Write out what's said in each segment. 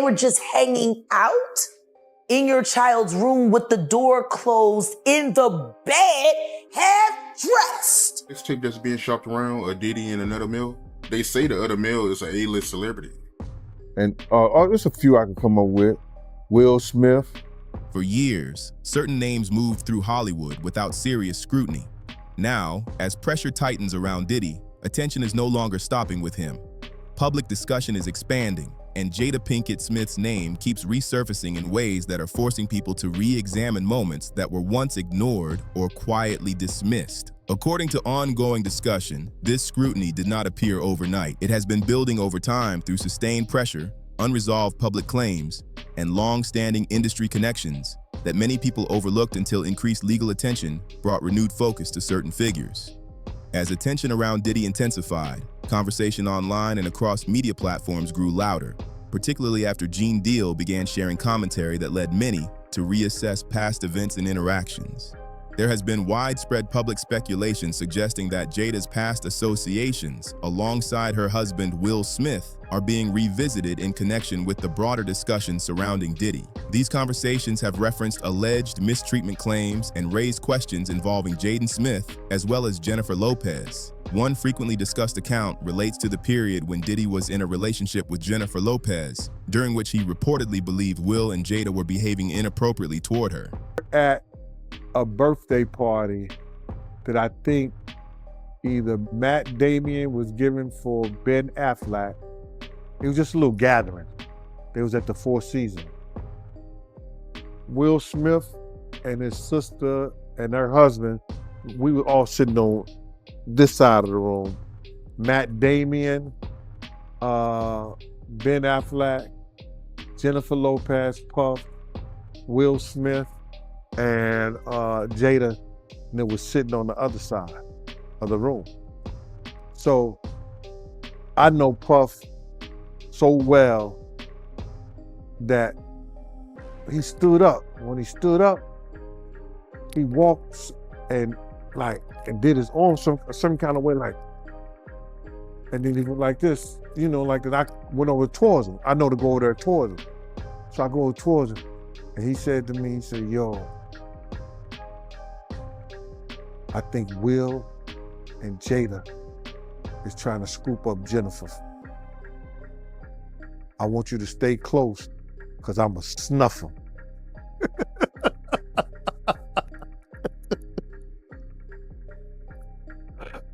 were just hanging out in your child's room with the door closed, in the bed, half-dressed. This chick that's being shopped around, a Diddy and another male, they say the other male is an A-list celebrity. And there's a few I can come up with. Will Smith. For years, certain names moved through Hollywood without serious scrutiny. Now, as pressure tightens around Diddy, attention is no longer stopping with him. Public discussion is expanding, and Jada Pinkett Smith's name keeps resurfacing in ways that are forcing people to re-examine moments that were once ignored or quietly dismissed. According to ongoing discussion, this scrutiny did not appear overnight. It has been building over time through sustained pressure, unresolved public claims, and long-standing industry connections that many people overlooked until increased legal attention brought renewed focus to certain figures. As attention around Diddy intensified, conversation online and across media platforms grew louder, particularly after Gene Deal began sharing commentary that led many to reassess past events and interactions. There has been widespread public speculation suggesting that Jada's past associations, alongside her husband Will Smith, are being revisited in connection with the broader discussion surrounding Diddy. These conversations have referenced alleged mistreatment claims and raised questions involving Jaden Smith as well as Jennifer Lopez. One frequently discussed account relates to the period when Diddy was in a relationship with Jennifer Lopez, during which he reportedly believed Will and Jada were behaving inappropriately toward her. At a birthday party that I think either Matt Damon was giving for Ben Affleck. It was just a little gathering. It was at the Four Seasons. Will Smith and his sister and her husband, we were all sitting on this side of the room. Matt Damon, Ben Affleck, Jennifer Lopez, Puff, Will Smith, and Jada, and it was sitting on the other side of the room. So I know Puff so well that he stood up. When he stood up, he walked and did his arm some kind of way, and then he went like this, like that. I went over towards him. I know to go over there towards him. So I go over towards him, and he said to me, he said, "Yo, I think Will and Jada is trying to scoop up Jennifer. I want you to stay close, because I'm going to snuff him."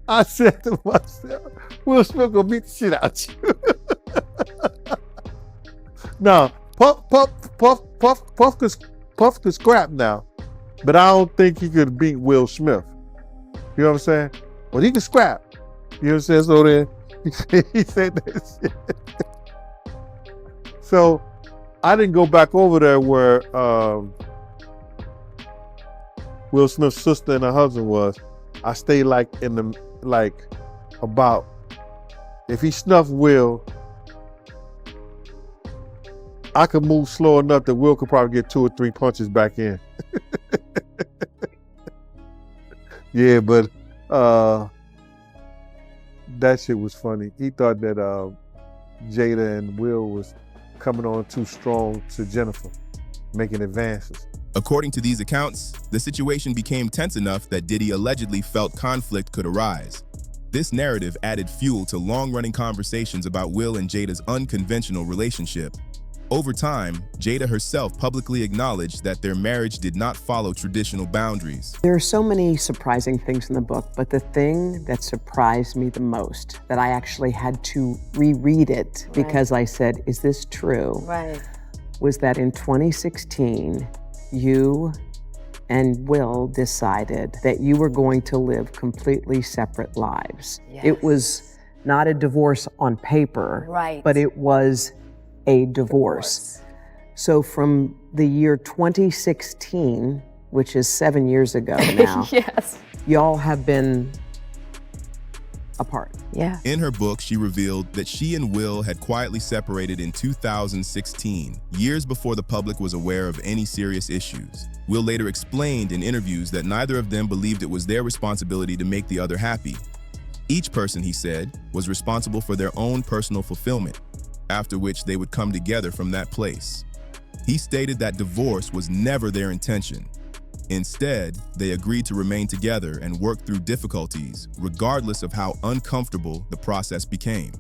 I said to myself, Will Smith gonna beat the shit out you. Now, Puff could scrap now, but I don't think he could beat Will Smith. You know what I'm saying? But he can scrap. You know what I'm saying? So then he said that shit. So I didn't go back over there where Will Smith's sister and her husband was. I stayed about, if he snuffed Will, I could move slow enough that Will could probably get 2 or 3 punches back in. Yeah, but that shit was funny. He thought that Jada and Will was coming on too strong to Jennifer, making advances. According to these accounts, the situation became tense enough that Diddy allegedly felt conflict could arise. This narrative added fuel to long-running conversations about Will and Jada's unconventional relationship. Over time, Jada herself publicly acknowledged that their marriage did not follow traditional boundaries. There are so many surprising things in the book, but the thing that surprised me the most, that I actually had to reread it because I said, is this true? Right. Was that in 2016, you and Will decided that you were going to live completely separate lives. Yes. It was not a divorce on paper, Right. but it was a divorce. So from the year 2016, which is 7 years ago now, Yes. y'all have been apart. Yeah. In her book, she revealed that she and Will had quietly separated in 2016, years before the public was aware of any serious issues. Will later explained in interviews that neither of them believed it was their responsibility to make the other happy. Each person, he said, was responsible for their own personal fulfillment. after which they would come together from that place. He stated that divorce was never their intention. Instead, they agreed to remain together and work through difficulties, regardless of how uncomfortable the process became.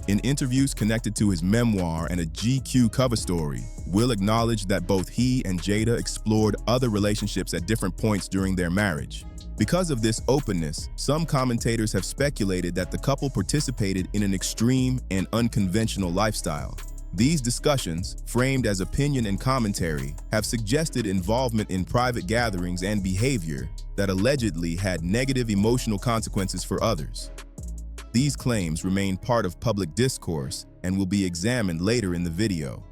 In interviews connected to his memoir and a GQ cover story, Will acknowledged that both he and Jada explored other relationships at different points during their marriage. Because of this openness, some commentators have speculated that the couple participated in an extreme and unconventional lifestyle. These discussions, framed as opinion and commentary, have suggested involvement in private gatherings and behavior that allegedly had negative emotional consequences for others. These claims remain part of public discourse and will be examined later in the video.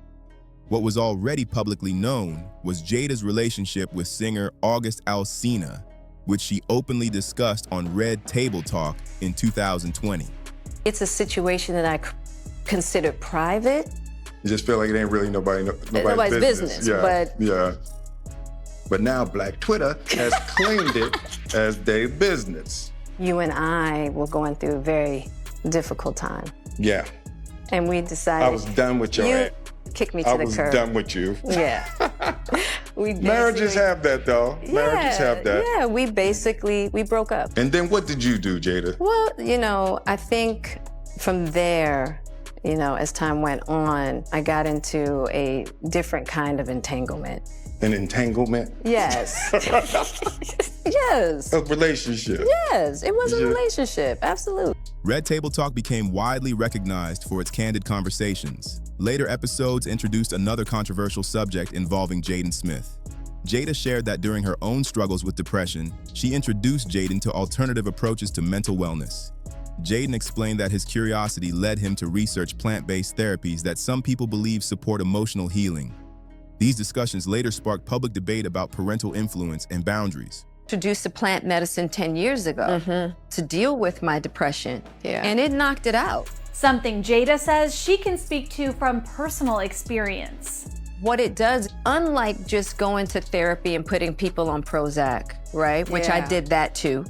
What was already publicly known was Jada's relationship with singer August Alsina, which she openly discussed on Red Table Talk in 2020. It's a situation that I consider private. You just feel like it ain't really nobody's business. But now Black Twitter has claimed it as their business. You and I were going through a very difficult time. Yeah. And we decided. I was done with your ass. Kicked me to the curb. I was done with you. Yeah. Marriages have that, though. Marriages have that. Yeah, we broke up. And then what did you do, Jada? Well, I think from there, as time went on, I got into a different kind of entanglement. An entanglement? Yes. Yes. A relationship? Yes, it was a relationship, absolutely. Red Table Talk became widely recognized for its candid conversations. Later episodes introduced another controversial subject involving Jaden Smith. Jada shared that during her own struggles with depression, she introduced Jaden to alternative approaches to mental wellness. Jaden explained that his curiosity led him to research plant-based therapies that some people believe support emotional healing. These discussions later sparked public debate about parental influence and boundaries. Introduced to plant medicine 10 years ago to deal with my depression, and it knocked it out. Something Jada says she can speak to from personal experience. What it does, unlike just going to therapy and putting people on Prozac, right? Which I did that too.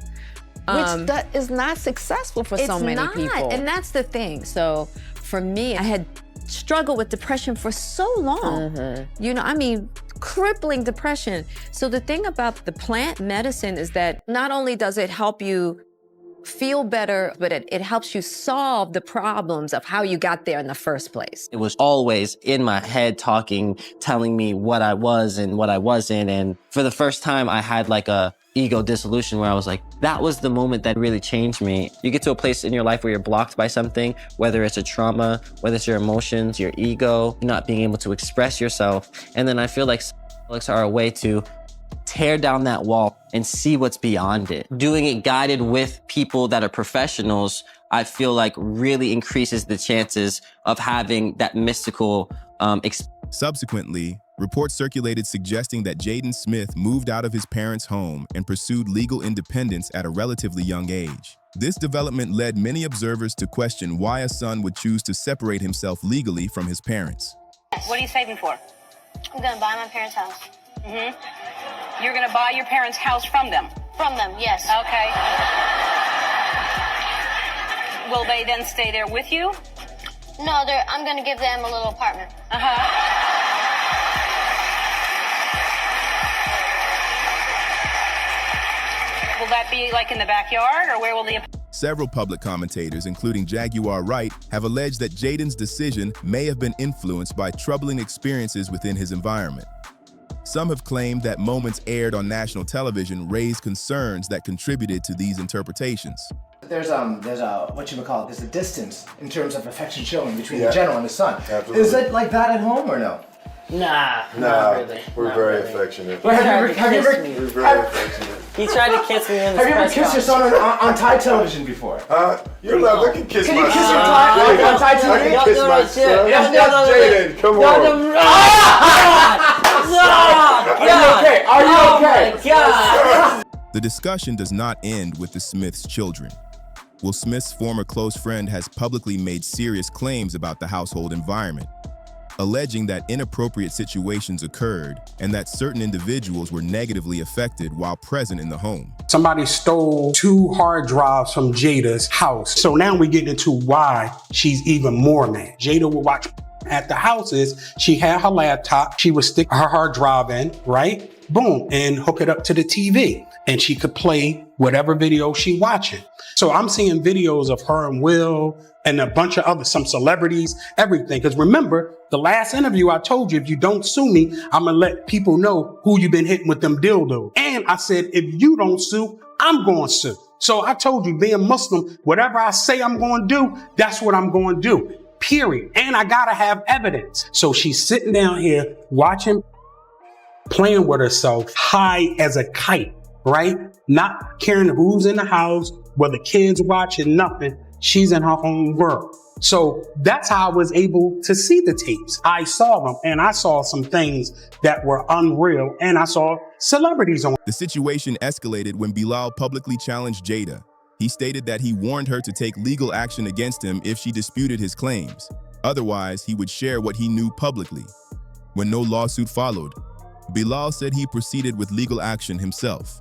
Which that is not successful for so many people. And that's the thing. So for me, I had struggled with depression for so long. Crippling depression. So the thing about the plant medicine is that not only does it help you feel better, but it helps you solve the problems of how you got there in the first place. It was always in my head talking, telling me what I was and what I wasn't. And for the first time, I had like a ego dissolution where I was like, that was the moment that really changed me. You get to a place in your life where you're blocked by something, whether it's a trauma, whether it's your emotions, your ego, not being able to express yourself. And then I feel like psychedelics are a way to tear down that wall and see what's beyond it. Doing it guided with people that are professionals, I feel like really increases the chances of having that mystical experience. Subsequently, reports circulated suggesting that Jaden Smith moved out of his parents' home and pursued legal independence at a relatively young age. This development led many observers to question why a son would choose to separate himself legally from his parents. What are you saving for? I'm gonna buy my parents' house. You're gonna buy your parents' house from them? From them, yes. Okay. Will they then stay there with you? No, I'm gonna give them a little apartment. Will that be like in the backyard, or where will the... Several public commentators, including Jaguar Wright, have alleged that Jaden's decision may have been influenced by troubling experiences within his environment. Some have claimed that moments aired on national television raised concerns that contributed to these interpretations. There's a distance in terms of affection showing between the general and his son. Absolutely. Is it like that at home or no? Nah, not really. We're very affectionate. Have you ever We're very affectionate. He tried to kiss me in the Have you ever kissed your son on Thai television before? You're not looking kiss my son. Can you kiss your Thai on Thai TV? I can kiss my son. Yes, Jaden, come on. Are you okay? God. The discussion does not end with the Smiths' children. Will Smith's former close friend has publicly made serious claims about the household environment. alleging that inappropriate situations occurred and that certain individuals were negatively affected while present in the home. Somebody stole 2 hard drives from Jada's house. So now we get into why she's even more mad. Jada would watch at the houses. She had her laptop. She would stick her hard drive in, right? Boom, and hook it up to the TV. And she could play whatever video she watching. So I'm seeing videos of her and Will and a bunch of other, some celebrities, everything. Because remember, the last interview I told you, if you don't sue me, I'm gonna let people know who you've been hitting with them dildos. And I said, if you don't sue, I'm gonna sue. So I told you, being Muslim, whatever I say I'm gonna do, that's what I'm gonna do, period. And I gotta have evidence. So she's sitting down here watching, playing with herself, high as a kite, right? Not caring who's in the house, whether kids watching, nothing. She's in her own world. So that's how I was able to see the tapes. I saw them, and I saw some things that were unreal, and I saw celebrities on. The situation escalated when Bilal publicly challenged Jada. He stated that he warned her to take legal action against him if she disputed his claims. Otherwise, he would share what he knew publicly. When no lawsuit followed, Bilal said he proceeded with legal action himself.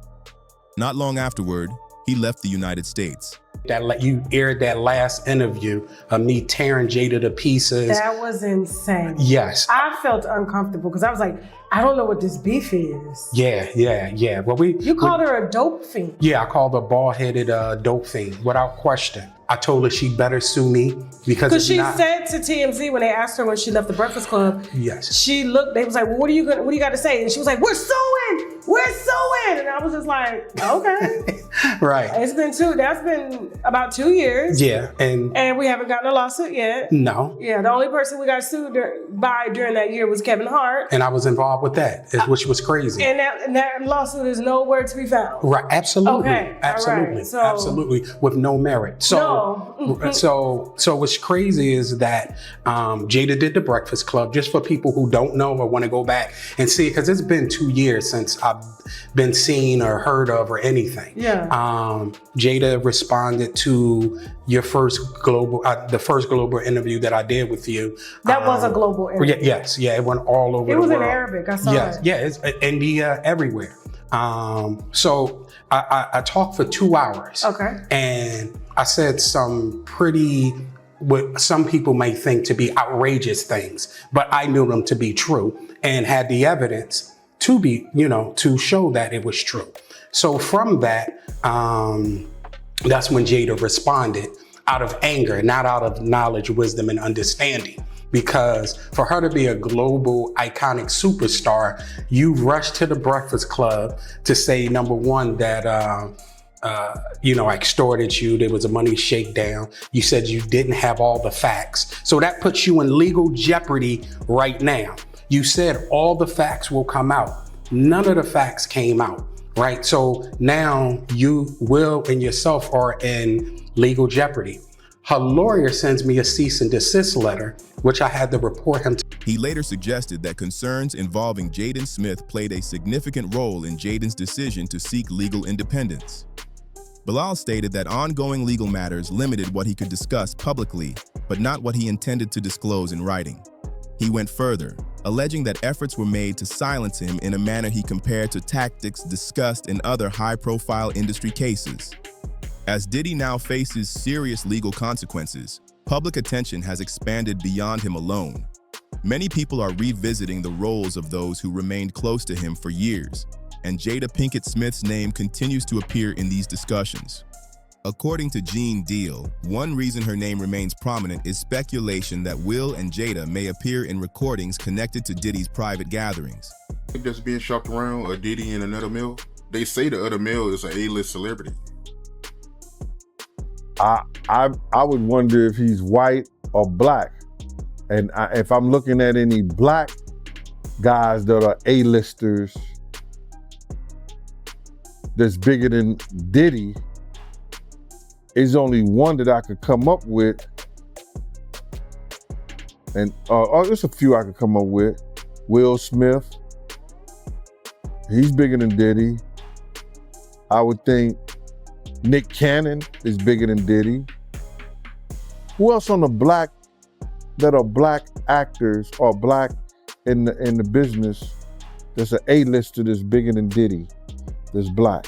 Not long afterward, he left the United States. That you aired that last interview of me tearing Jada to pieces. That was insane. Yes. I felt uncomfortable because I was like, I don't know what this beef is. Yeah. Well, You called her a dope fiend. Yeah, I called her bald-headed dope fiend, without question. I told her she better sue me because she said to TMZ when they asked her when she left the Breakfast Club, yes, she looked, they was like, well, what do you got to say? And she was like, we're suing. And I was just like, okay. Right. That's been about 2 years. Yeah. And we haven't gotten a lawsuit yet. No. Yeah, the only person we got sued by during that year was Kevin Hart. And I was involved with that, which was crazy. And that lawsuit is nowhere to be found. Right, absolutely. Okay. Absolutely. Right. So, absolutely. With no merit. So what's crazy is that Jada did the Breakfast Club, just for people who don't know or want to go back and see, because it's been 2 years since I've been seen or heard of or anything. Yeah. Jada responded to your first global, the first global interview that I did with you. That was a global interview. Yes, it went all over the world. It was in Arabic, I saw it. Yeah, it's India, everywhere. So I talked for 2 hours. Okay. And I said some pretty, what some people may think to be outrageous things, but I knew them to be true and had the evidence to be, to show that it was true. So from that, that's when Jada responded out of anger, not out of knowledge, wisdom, and understanding. Because for her to be a global iconic superstar, you rushed to the Breakfast Club to say, number one, that I extorted you. There was a money shakedown. You said you didn't have all the facts. So that puts you in legal jeopardy right now. You said all the facts will come out. None of the facts came out, right? So now you, Will, and yourself are in legal jeopardy. Her lawyer sends me a cease and desist letter, which I had to report him to. He later suggested that concerns involving Jaden Smith played a significant role in Jaden's decision to seek legal independence. Bilal stated that ongoing legal matters limited what he could discuss publicly, but not what he intended to disclose in writing. He went further, alleging that efforts were made to silence him in a manner he compared to tactics discussed in other high-profile industry cases. As Diddy now faces serious legal consequences, public attention has expanded beyond him alone. Many people are revisiting the roles of those who remained close to him for years, and Jada Pinkett Smith's name continues to appear in these discussions. According to Gene Deal, one reason her name remains prominent is speculation that Will and Jada may appear in recordings connected to Diddy's private gatherings. That's being shopped around, a Diddy and another male. They say the other male is an A-list celebrity. I would wonder if he's white or black. And if I'm looking at any black guys that are A-listers that's bigger than Diddy, is only one that I could come up with. And there's a few I could come up with. Will Smith, he's bigger than Diddy. I would think Nick Cannon is bigger than Diddy. Who else on the black that are black actors or black in the business that's an A-lister that's bigger than Diddy that's black?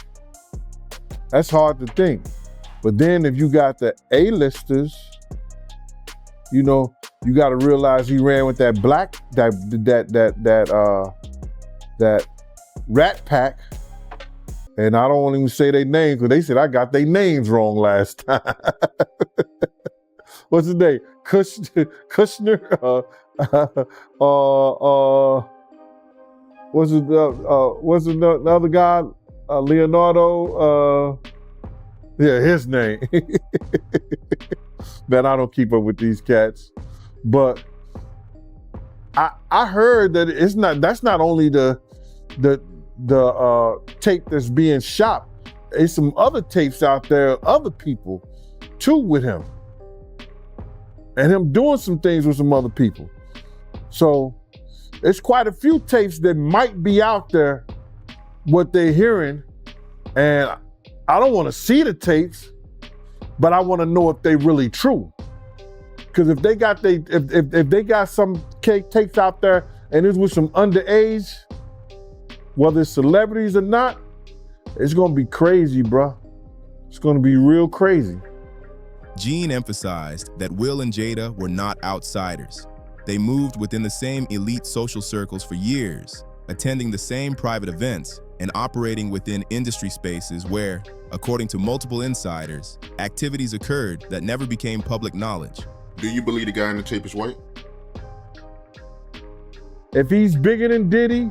That's hard to think. But then if you got the A-listers, you know, you got to realize he ran with that black, that Rat Pack. And I don't even say their names because they said I got their names wrong last time. What's his name? Kushner? What's the other guy? Leonardo? Yeah, his name. Man, I don't keep up with these cats. But I heard that that's not only the tape that's being shot. There's some other tapes out there, other people too with him. And him doing some things with some other people. So there's quite a few tapes that might be out there, what they're hearing. And I don't want to see the tapes, but I want to know if they really true. Because if they got if they got some tapes out there and it's with some underage, whether it's celebrities or not, it's gonna be crazy, bro. It's gonna be real crazy. Gene emphasized that Will and Jada were not outsiders. They moved within the same elite social circles for years, attending the same private events and operating within industry spaces where, according to multiple insiders, activities occurred that never became public knowledge. Do you believe the guy in the tape is white? If he's bigger than Diddy,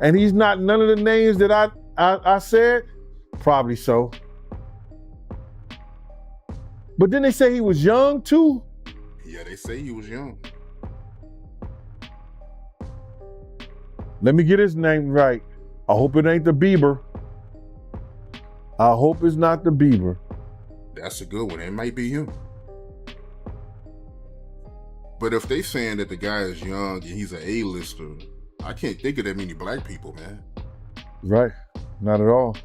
and he's not none of the names that I said, probably so. But then they say he was young too. Yeah, they say he was young. Let me get his name right. I hope it ain't the Bieber. I hope it's not the Bieber. That's a good one. It might be him. But if they saying that the guy is young and he's an A-lister, I can't think of that many black people, man. Right, not at all.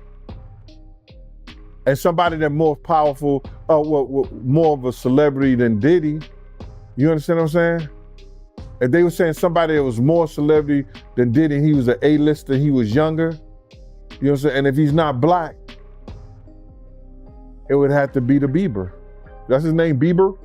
And somebody that more powerful, more of a celebrity than Diddy, you understand what I'm saying? If they were saying somebody that was more celebrity than Diddy, he was an A-lister, he was younger, you know what I'm saying? And if he's not black, it would have to be the Bieber. That's his name, Bieber?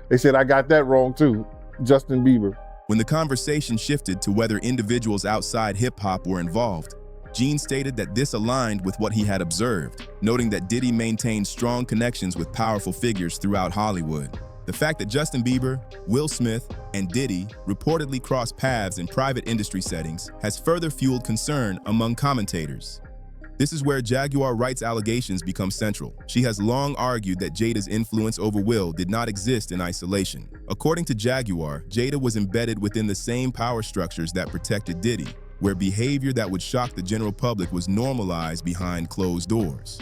They said I got that wrong too, Justin Bieber. When the conversation shifted to whether individuals outside hip-hop were involved, Gene stated that this aligned with what he had observed, noting that Diddy maintained strong connections with powerful figures throughout Hollywood. The fact that Justin Bieber, Will Smith, and Diddy reportedly crossed paths in private industry settings has further fueled concern among commentators. This is where Jaguar Wright's allegations become central. She has long argued that Jada's influence over Will did not exist in isolation. According to Jaguar, Jada was embedded within the same power structures that protected Diddy, where behavior that would shock the general public was normalized behind closed doors.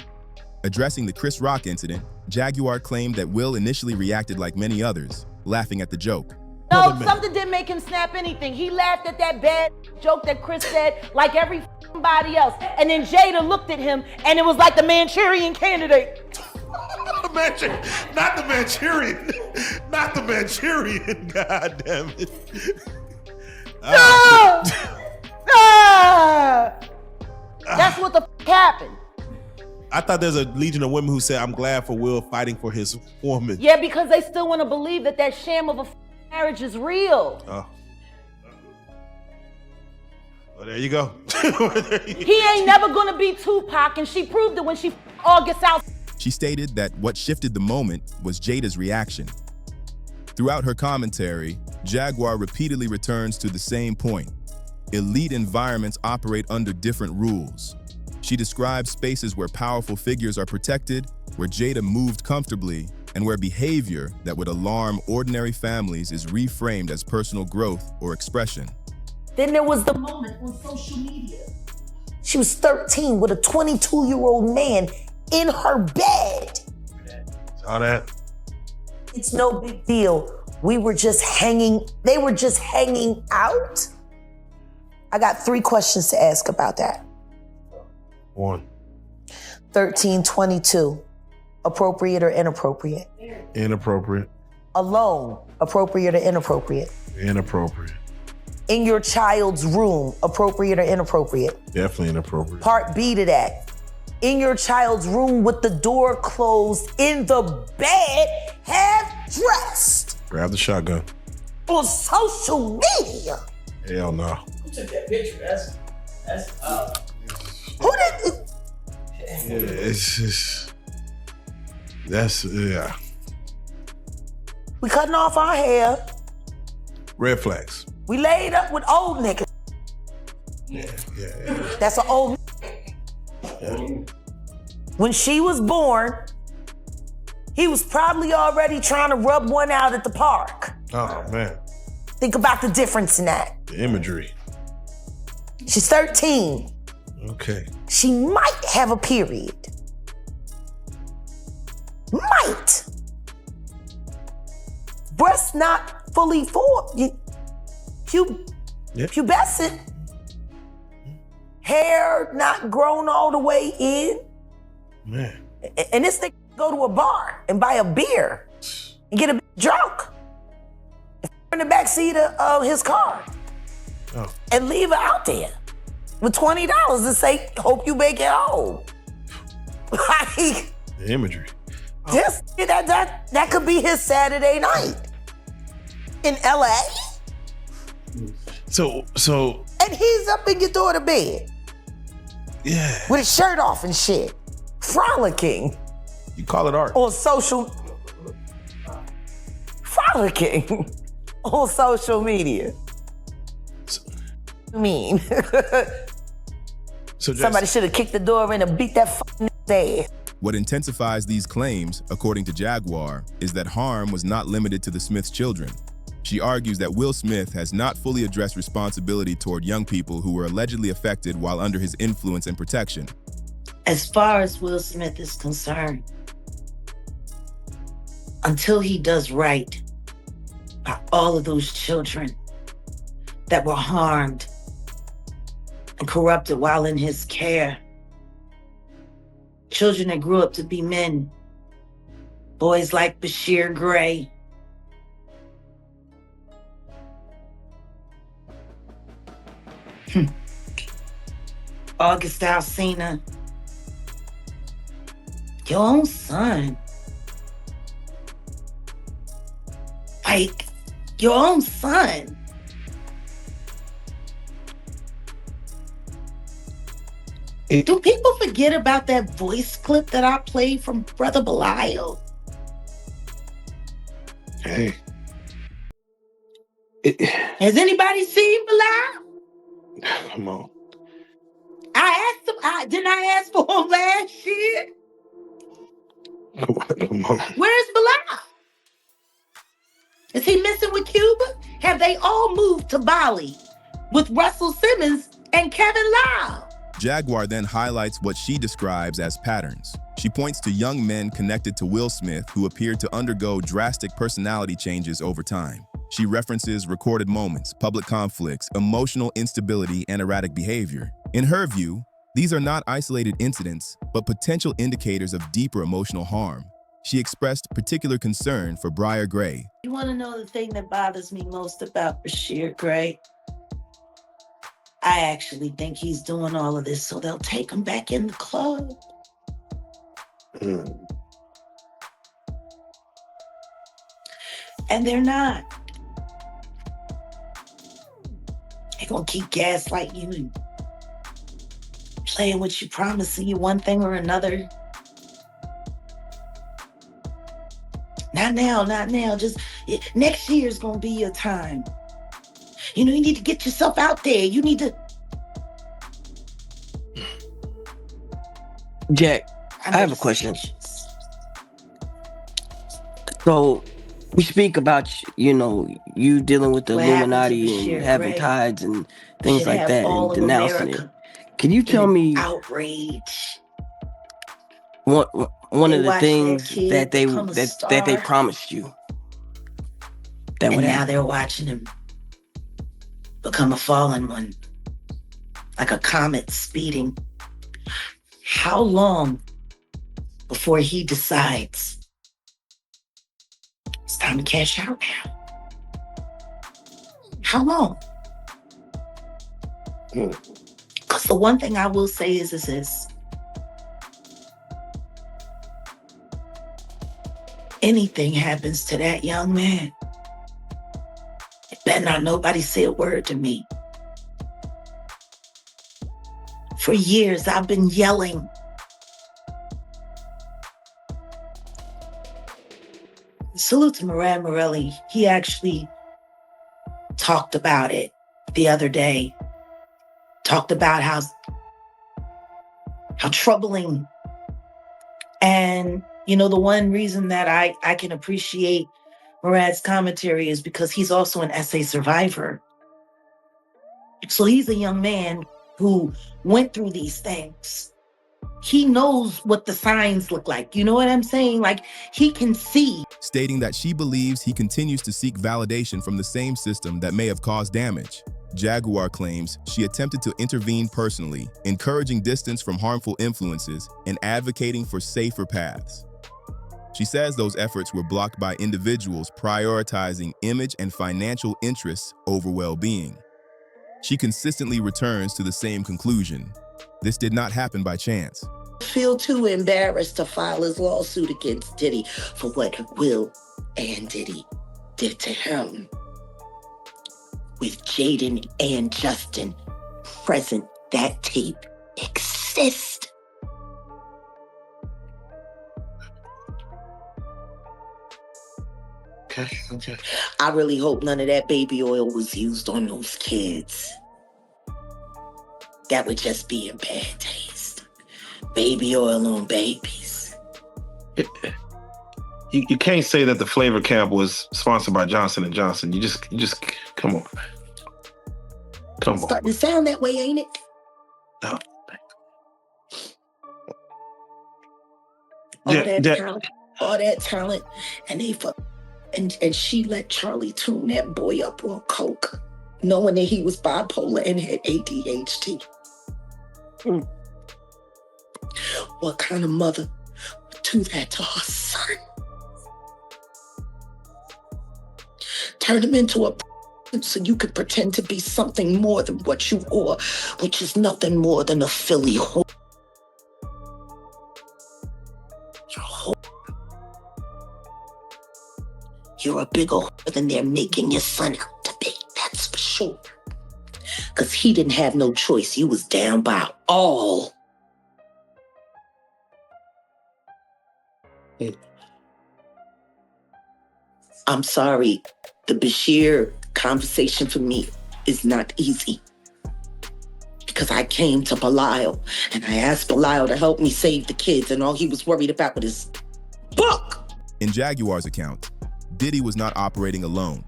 Addressing the Chris Rock incident, Jaguar claimed that Will initially reacted like many others, laughing at the joke. No, something didn't make him snap anything. He laughed at that bad joke that Chris said like everybody else. And then Jada looked at him and it was like the Manchurian Candidate. Not the Manchurian. Not the Manchurian, God damn it. That's what the happened. I thought there's a legion of women who said, I'm glad for Will fighting for his woman. Yeah, because they still want to believe that that sham of a marriage is real. Oh. Well, there you go. He ain't never gonna be Tupac, and she proved it when she August out. She stated that what shifted the moment was Jada's reaction. Throughout her commentary, Jaguar repeatedly returns to the same point. Elite environments operate under different rules. She describes spaces where powerful figures are protected, where Jada moved comfortably, and where behavior that would alarm ordinary families is reframed as personal growth or expression. Then there was the moment on social media. She was 13 with a 22-year-old man in her bed. Saw that. It's no big deal. We were just hanging, they were just hanging out. I got 3 questions to ask about that. 1. 1322. Appropriate or inappropriate? Inappropriate. alone, appropriate or inappropriate? Inappropriate. In your child's room, appropriate or inappropriate? Definitely inappropriate. Part B to that. In your child's room with the door closed, in the bed, half dressed. Grab the shotgun. On social media. Hell no. Who took that picture? That's Who did? Yeah, it's just, that's, yeah. We cutting off our hair. Red flags. We laid up with old niggas. Yeah. That's an old. When she was born, he was probably already trying to rub one out at the park. Oh, man. Think about the difference in that. The imagery. She's 13. Okay. She might have a period. Might. Breasts not fully formed. Pubescent. Hair not grown all the way in. Man. And this thing go to a bar and buy a beer and get a bit drunk in the backseat of his car and leave her out there with $20 and say, hope you make it home. Like, The imagery. that could be his Saturday night in LA. So. And he's up in your daughter bed. Yeah. With his shirt off and shit. Frolicking. You call it art. On social. Frolicking. On social media. Mean. So Somebody should have kicked the door in and beat that fucking ass. What intensifies these claims, according to Jaguar, is that harm was not limited to the Smiths' children. She argues that Will Smith has not fully addressed responsibility toward young people who were allegedly affected while under his influence and protection. As far as Will Smith is concerned, until he does right by all of those children that were harmed and corrupted while in his care, children that grew up to be men, boys like Bashir Gray, August Alsina, your own son. Like, your own son. Do people forget about that voice clip that I played from Brother Belial? Hey. Has anybody seen Belial? Come on. I asked him, didn't I ask for him last year? Come on. Where's Belial? Is he missing with Cuba? Have they all moved to Bali with Russell Simmons and Kevin Lau? Jaguar then highlights what she describes as patterns. She points to young men connected to Will Smith who appeared to undergo drastic personality changes over time. She references recorded moments, public conflicts, emotional instability, and erratic behavior. In her view, these are not isolated incidents, but potential indicators of deeper emotional harm. She expressed particular concern for Briar Gray. You want to know the thing that bothers me most about Bashir Gray? I actually think he's doing all of this so they'll take him back in the club. And they're not. They're gonna keep gaslighting you and playing with you, promising you one thing or another. Not now, not now. Just next year's gonna be your time. You know, you need to get yourself out there. You need to. Jack, I have a question. So we speak about, you know, you dealing with the Illuminati and having tides and things like that and denouncing it. Can you tell me outrage? One of the things that they promised you? And now they're watching him become a fallen one, like a comet speeding. How long before he decides it's time to cash out now. How long? Because the one thing I will say is this. Anything happens to that young man, it better not nobody say a word to me. For years, I've been yelling. Salute to Moran Morelli. He actually talked about it the other day. Talked about how troubling. And, you know, the one reason that I can appreciate Murad's commentary is because he's also an SA survivor. So he's a young man who went through these things. He knows what the signs look like. You know what I'm saying? Like, he can see. Stating that she believes he continues to seek validation from the same system that may have caused damage. Jaguar claims she attempted to intervene personally, encouraging distance from harmful influences and advocating for safer paths. She says those efforts were blocked by individuals prioritizing image and financial interests over well-being. She consistently returns to the same conclusion. This did not happen by chance. I feel too embarrassed to file his lawsuit against Diddy for what Will and Diddy did to him. With Jaden and Justin present, that tape exists. Okay. I really hope none of that baby oil was used on those kids. That would just be in bad taste. Baby oil on babies. You can't say that the flavor camp was sponsored by Johnson & Johnson. You just come on. Come on. Starting to sound that way, ain't it? No. All that talent, and and she let Charlie tune that boy up on coke, knowing that he was bipolar and had ADHD. What kind of mother would do that to her son? Turn him into a so you could pretend to be something more than what you are, which is nothing more than a Philly whore. You're a bigger whore than they're making your son out to be, that's for sure. Because he didn't have no choice. You was down by all. I'm sorry. The Bashir conversation for me is not easy. Because I came to Belial and I asked Belial to help me save the kids, and all he was worried about was his book. In Jaguar's account, Diddy was not operating alone.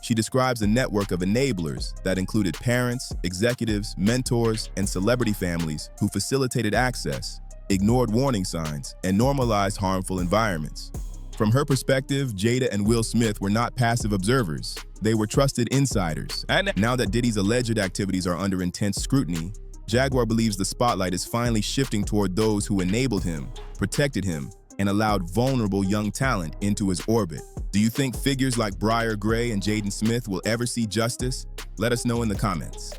She describes a network of enablers that included parents, executives, mentors, and celebrity families who facilitated access, ignored warning signs, and normalized harmful environments. From her perspective, Jada and Will Smith were not passive observers. They were trusted insiders. And now that Diddy's alleged activities are under intense scrutiny, Jaguar believes the spotlight is finally shifting toward those who enabled him, protected him, and allowed vulnerable young talent into his orbit. Do you think figures like Briar Gray and Jaden Smith will ever see justice? Let us know in the comments.